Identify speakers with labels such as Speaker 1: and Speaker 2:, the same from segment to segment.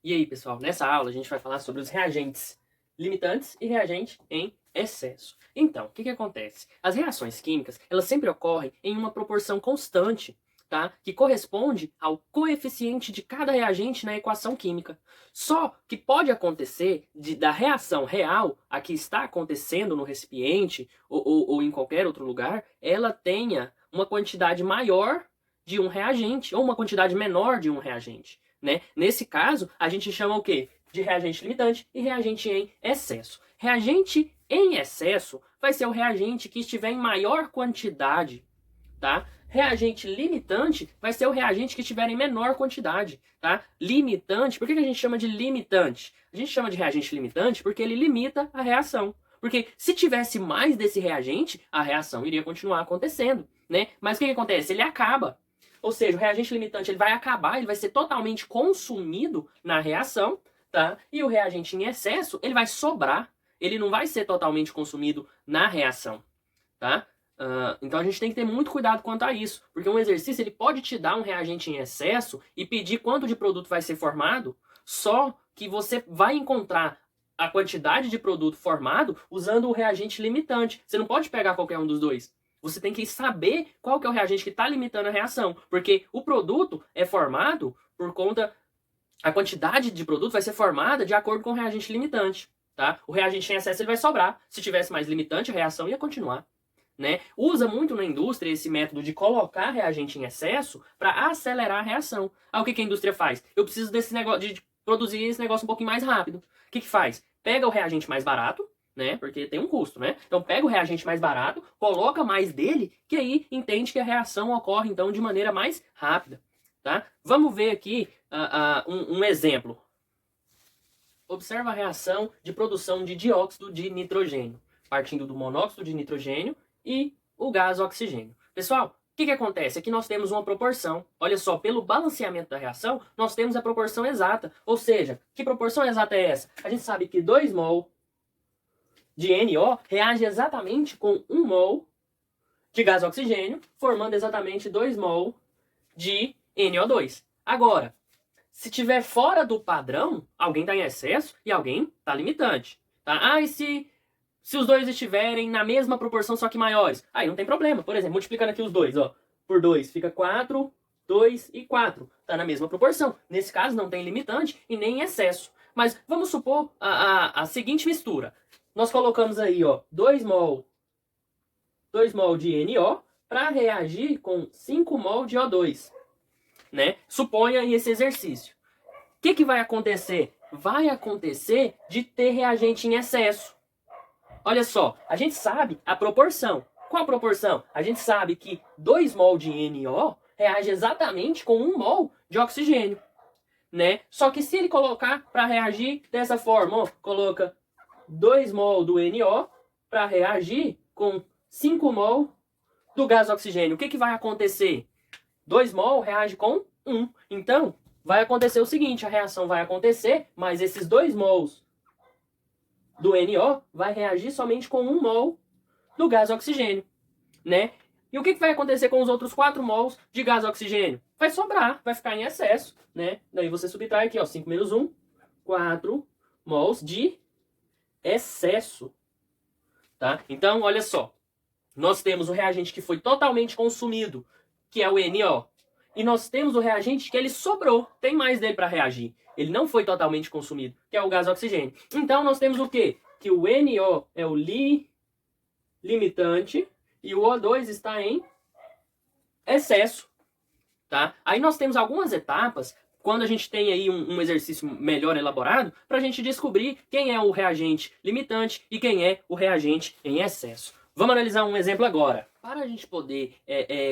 Speaker 1: E aí, pessoal, nessa aula a gente vai falar sobre os reagentes limitantes e reagente em excesso. Então, o que acontece? As reações químicas, elas sempre ocorrem em uma proporção constante, tá? Que corresponde ao coeficiente de cada reagente na equação química. Só que pode acontecer da reação real, a que está acontecendo no recipiente ou em qualquer outro lugar, ela tenha uma quantidade maior de um reagente ou uma quantidade menor de um reagente. Né? Nesse caso, a gente chama o quê? De reagente limitante e reagente em excesso. Reagente em excesso vai ser o reagente que estiver em maior quantidade, tá? Reagente limitante vai ser o reagente que estiver em menor quantidade, tá? Limitante, por que a gente chama de limitante? A gente chama de reagente limitante porque ele limita a reação. Porque se tivesse mais desse reagente, a reação iria continuar acontecendo, né? Mas o que acontece? Ele acaba. Ou seja, o reagente limitante ele vai acabar, ele vai ser totalmente consumido na reação, tá? E o reagente em excesso, ele vai sobrar, ele não vai ser totalmente consumido na reação, tá? Então a gente tem que ter muito cuidado quanto a isso, porque um exercício ele pode te dar um reagente em excesso e pedir quanto de produto vai ser formado, só que você vai encontrar a quantidade de produto formado usando o reagente limitante. Você não pode pegar qualquer um dos dois. Você tem que saber qual que é o reagente que está limitando a reação, porque o produto é formado por conta... A quantidade de produto vai ser formada de acordo com o reagente limitante, tá? O reagente em excesso ele vai sobrar. Se tivesse mais limitante, a reação ia continuar. Né? Usa muito na indústria esse método de colocar reagente em excesso para acelerar a reação. O que a indústria faz? Eu preciso desse negócio de produzir esse negócio um pouquinho mais rápido. O que faz? Pega o reagente mais barato, né? Porque tem um custo, né? Então pega o reagente mais barato, coloca mais dele, que aí entende que a reação ocorre então de maneira mais rápida, tá? Vamos ver aqui um exemplo. Observa a reação de produção de dióxido de nitrogênio, partindo do monóxido de nitrogênio e o gás oxigênio. Pessoal, o que acontece? Aqui nós temos uma proporção. Olha só, pelo balanceamento da reação, nós temos a proporção exata. Ou seja, que proporção exata é essa? A gente sabe que 2 mol de NO reage exatamente com 1 mol de gás oxigênio, formando exatamente 2 mol de NO2. Agora, se tiver fora do padrão, alguém está em excesso e alguém está limitante. Tá? E se os dois estiverem na mesma proporção, só que maiores? Aí não tem problema. Por exemplo, multiplicando aqui os dois, ó, por 2 fica 4, 2 e 4. Está na mesma proporção. Nesse caso, não tem limitante e nem excesso. Mas vamos supor a seguinte mistura. Nós colocamos aí, ó, 2 mol de NO para reagir com 5 mol de O2. Né? Suponha esse exercício. O que vai acontecer? Vai acontecer de ter reagente em excesso. Olha só, a gente sabe a proporção. Qual a proporção? A gente sabe que 2 mol de NO reage exatamente com 1 mol de oxigênio. Né? Só que se ele colocar para reagir dessa forma, ó, coloca 2 mol do NO para reagir com 5 mol do gás oxigênio. O que vai acontecer? 2 mol reage com 1. Então, vai acontecer o seguinte, a reação vai acontecer, mas esses 2 mols do NO vai reagir somente com 1 mol do gás oxigênio, né? E o que vai acontecer com os outros 4 mols de gás oxigênio? Vai sobrar, vai ficar em excesso, né? Daí você subtrai aqui, ó, 5 menos 1, 4 mols de excesso, tá? Então, olha só, nós temos o reagente que foi totalmente consumido, que é o NO. E nós temos o reagente que ele sobrou, tem mais dele para reagir. Ele não foi totalmente consumido, que é o gás oxigênio. Então nós temos o quê? Que o NO é o limitante e o O2 está em excesso. Tá? Aí nós temos algumas etapas, quando a gente tem aí um exercício melhor elaborado, para a gente descobrir quem é o reagente limitante e quem é o reagente em excesso. Vamos analisar um exemplo agora. Para a gente poder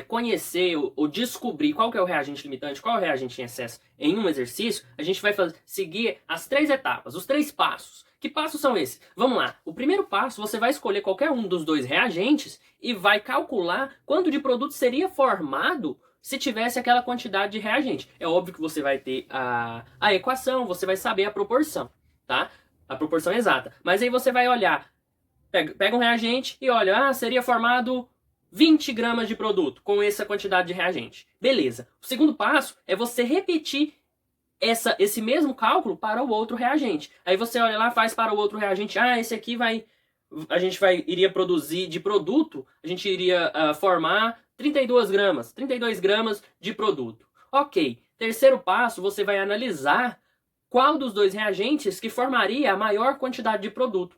Speaker 1: conhecer ou descobrir qual que é o reagente limitante, qual é o reagente em excesso em um exercício, a gente vai seguir as 3 etapas, os 3 passos. Que passos são esses? Vamos lá. O primeiro passo, você vai escolher qualquer um dos 2 reagentes e vai calcular quanto de produto seria formado se tivesse aquela quantidade de reagente. É óbvio que você vai ter a equação, você vai saber a proporção, tá? A proporção exata. Mas aí você vai olhar, pega um reagente e olha, seria formado 20 gramas de produto com essa quantidade de reagente. Beleza. O segundo passo é você repetir esse mesmo cálculo para o outro reagente. Aí você olha lá, faz para o outro reagente, esse aqui iria produzir de produto, a gente iria formar 32 gramas de produto. Ok, terceiro passo, você vai analisar qual dos dois reagentes que formaria a maior quantidade de produto.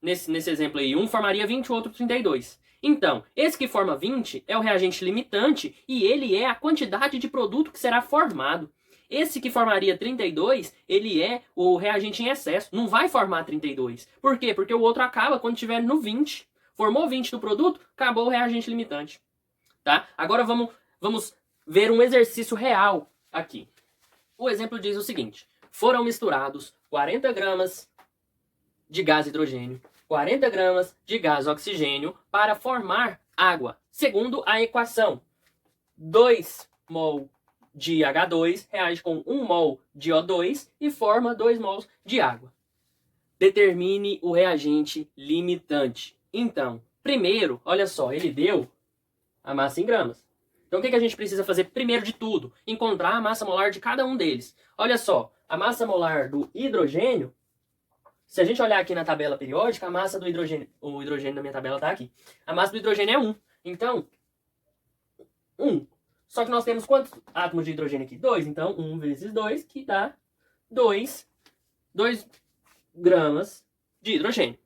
Speaker 1: Nesse exemplo aí, um formaria 20, o outro 32. Então, esse que forma 20 é o reagente limitante e ele é a quantidade de produto que será formado. Esse que formaria 32, ele é o reagente em excesso. Não vai formar 32. Por quê? Porque o outro acaba quando estiver no 20. Formou 20 do produto, acabou o reagente limitante. Tá? Agora vamos ver um exercício real aqui. O exemplo diz o seguinte. Foram misturados 40 gramas de gás hidrogênio, 40 gramas de gás oxigênio para formar água. Segundo a equação, 2 mol de H2 reage com 1 mol de O2 e forma 2 mols de água. Determine o reagente limitante. Então, primeiro, olha só, ele deu a massa em gramas. Então, o que a gente precisa fazer primeiro de tudo? Encontrar a massa molar de cada um deles. Olha só, a massa molar do hidrogênio, se a gente olhar aqui na tabela periódica, a massa do hidrogênio, o hidrogênio da minha tabela está aqui. A massa do hidrogênio é 1. Então, 1. Só que nós temos quantos átomos de hidrogênio aqui? 2. Então, 1 vezes 2, que dá 2 gramas de hidrogênio.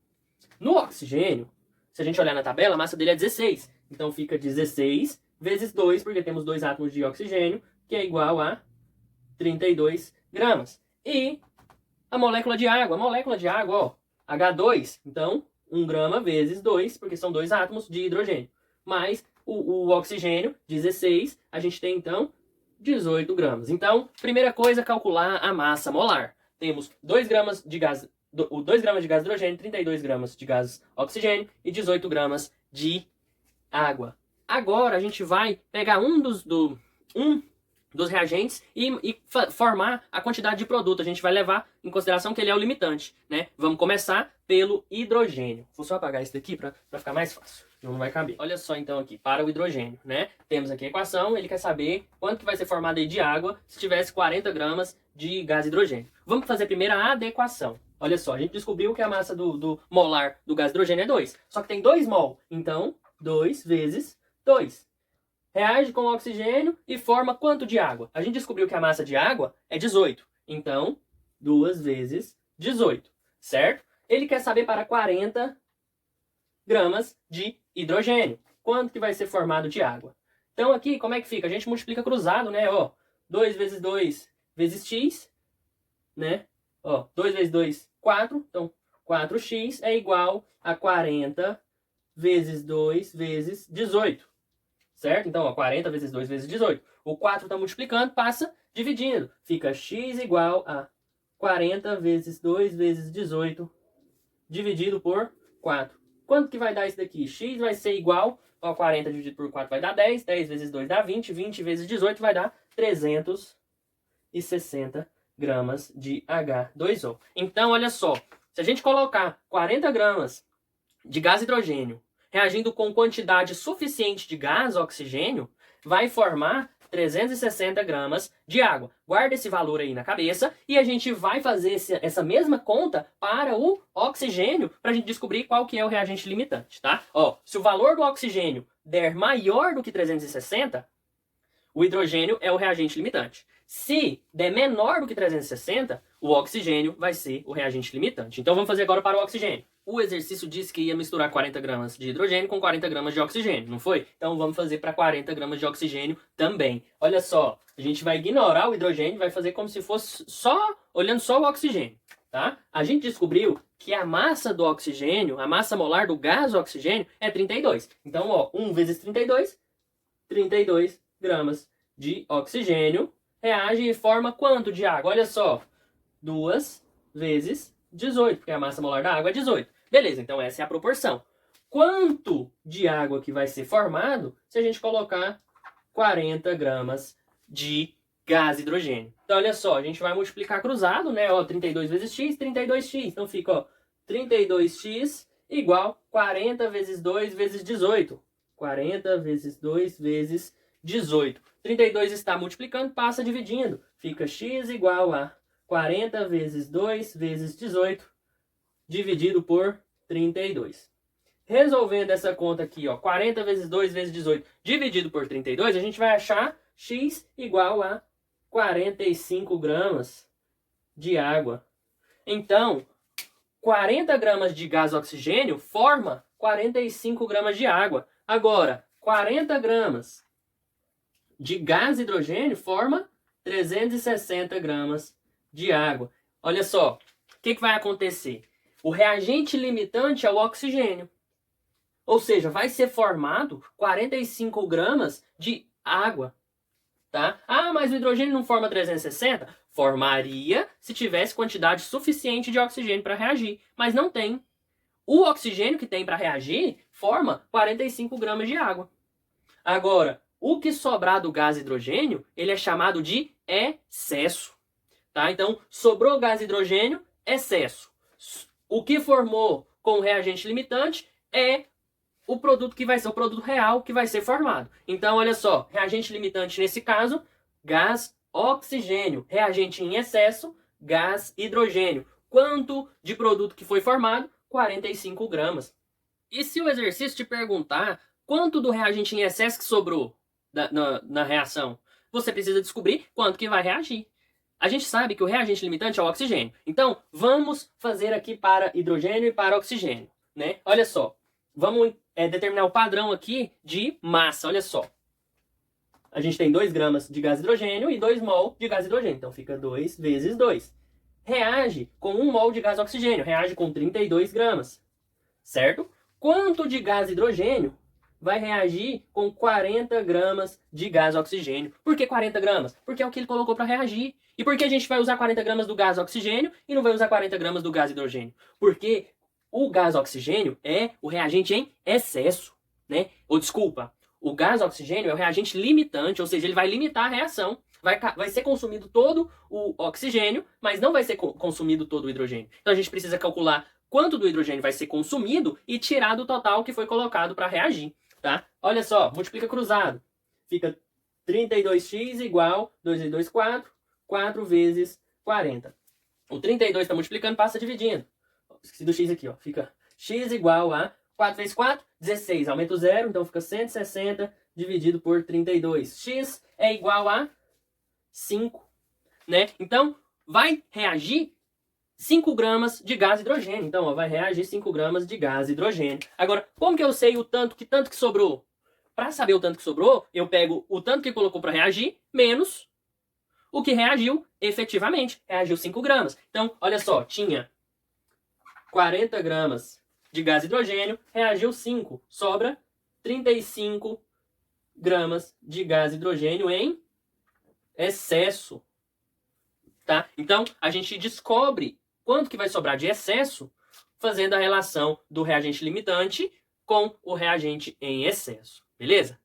Speaker 1: No oxigênio, se a gente olhar na tabela, a massa dele é 16. Então, fica 16 vezes 2, porque temos 2 átomos de oxigênio, que é igual a 32 gramas. E a molécula de água. A molécula de água, H2. Então, 1 grama vezes 2, porque são 2 átomos de hidrogênio. Mais o oxigênio, 16, a gente tem, então, 18 gramas. Então, primeira coisa, calcular a massa molar. Temos 2 gramas de gás, 2 gramas de gás hidrogênio, 32 gramas de gás oxigênio e 18 gramas de água. Agora, a gente vai pegar um dos reagentes e formar a quantidade de produto. A gente vai levar em consideração que ele é o limitante, né? Vamos começar pelo hidrogênio. Vou só apagar isso daqui para ficar mais fácil. Não vai caber. Olha só então aqui, para o hidrogênio, né? Temos aqui a equação, ele quer saber quanto que vai ser formado aí de água se tivesse 40 gramas de gás hidrogênio. Vamos fazer primeiro a adequação. Olha só, a gente descobriu que a massa do molar do gás hidrogênio é 2. Só que tem 2 mol. Então, 2 vezes 2. Reage com o oxigênio e forma quanto de água? A gente descobriu que a massa de água é 18. Então, 2 vezes 18. Certo? Ele quer saber para 40 gramas de hidrogênio. Quanto que vai ser formado de água? Então aqui, como é que fica? A gente multiplica cruzado, né? 2 vezes 2 vezes x, né? 2 vezes 2, 4. Então, 4x é igual a 40 vezes 2 vezes 18. Certo? Então, 40 vezes 2 vezes 18. O 4 está multiplicando, passa dividindo. Fica x igual a 40 vezes 2 vezes 18 dividido por 4. Quanto que vai dar isso daqui? X vai ser igual a 40 dividido por 4 vai dar 10. 10 vezes 2 dá 20. 20 vezes 18 vai dar 360 gramas de H2O. Então, olha só. Se a gente colocar 40 gramas de gás hidrogênio reagindo com quantidade suficiente de gás oxigênio, vai formar 360 gramas de água. Guarda esse valor aí na cabeça e a gente vai fazer essa mesma conta para o oxigênio para a gente descobrir qual que é o reagente limitante, tá? Se o valor do oxigênio der maior do que 360, o hidrogênio é o reagente limitante. Se der menor do que 360, o oxigênio vai ser o reagente limitante. Então vamos fazer agora para o oxigênio. O exercício disse que ia misturar 40 gramas de hidrogênio com 40 gramas de oxigênio, não foi? Então vamos fazer para 40 gramas de oxigênio também. Olha só, a gente vai ignorar o hidrogênio, vai fazer como se fosse olhando só o oxigênio, tá? A gente descobriu que a massa do oxigênio, a massa molar do gás oxigênio é 32. Então, 1 vezes 32, 32 gramas de oxigênio reage e forma quanto de água? Olha só, 2 vezes 18, porque a massa molar da água é 18. Beleza, então essa é a proporção. Quanto de água que vai ser formado se a gente colocar 40 gramas de gás hidrogênio? Então, olha só, a gente vai multiplicar cruzado, né? 32 vezes x, 32x. Então fica, 32x igual 40 vezes 2 vezes 18. 40 vezes 2 vezes 18. 32 está multiplicando, passa dividindo. Fica x igual a 40 vezes 2 vezes 18, dividido por 32. Resolvendo essa conta aqui, ó, 40 vezes 2 vezes 18, dividido por 32, a gente vai achar x igual a 45 gramas de água. Então, 40 gramas de gás oxigênio forma 45 gramas de água. Agora, 40 gramas de gás hidrogênio forma 360 gramas de água. Olha só, o que vai acontecer? O reagente limitante é o oxigênio. Ou seja, vai ser formado 45 gramas de água. Tá? Ah, mas o hidrogênio não forma 360? Formaria se tivesse quantidade suficiente de oxigênio para reagir, mas não tem. O oxigênio que tem para reagir forma 45 gramas de água. Agora, o que sobrar do gás hidrogênio, ele é chamado de excesso. Tá? Então, sobrou gás hidrogênio, excesso. O que formou com o reagente limitante é o produto que vai ser o produto real que vai ser formado. Então, olha só, reagente limitante nesse caso, gás oxigênio. Reagente em excesso, gás hidrogênio. Quanto de produto que foi formado? 45 gramas. E se o exercício te perguntar quanto do reagente em excesso que sobrou na reação, você precisa descobrir quanto que vai reagir. A gente sabe que o reagente limitante é o oxigênio. Então, vamos fazer aqui para hidrogênio e para oxigênio. Né? Olha só, vamos determinar o padrão aqui de massa. Olha só. A gente tem 2 gramas de gás hidrogênio e 2 mol de gás hidrogênio. Então, fica 2 vezes 2. Reage com 1 mol de gás oxigênio. Reage com 32 gramas. Certo? Quanto de gás hidrogênio vai reagir com 40 gramas de gás oxigênio? Por que 40 gramas? Porque é o que ele colocou para reagir. E por que a gente vai usar 40 gramas do gás oxigênio e não vai usar 40 gramas do gás hidrogênio? Porque o gás oxigênio é o reagente em excesso, né? Ou desculpa, o gás oxigênio é o reagente limitante, ou seja, ele vai limitar a reação. Vai ser consumido todo o oxigênio, mas não vai ser consumido todo o hidrogênio. Então a gente precisa calcular quanto do hidrogênio vai ser consumido e tirar do total que foi colocado para reagir, tá? Olha só, multiplica cruzado. Fica 32x igual 2 vezes 2, 4. 4 vezes 40. O 32 está multiplicando, passa dividindo. Esqueci do x aqui, ó. Fica x igual a 4 vezes 4, 16. Aumenta o 0, então fica 160 dividido por 32. X é igual a 5. Né? Então, vai reagir 5 gramas de gás hidrogênio. Então, ó, vai reagir 5 gramas de gás hidrogênio. Agora, como que eu sei o tanto que sobrou? Para saber o tanto que sobrou, eu pego o tanto que colocou para reagir, menos o que reagiu efetivamente. Reagiu 5 gramas. Então, olha só, tinha 40 gramas de gás hidrogênio, reagiu 5. Sobra 35 gramas de gás hidrogênio em excesso. Tá? Então, a gente descobre quanto que vai sobrar de excesso fazendo a relação do reagente limitante com o reagente em excesso. Beleza?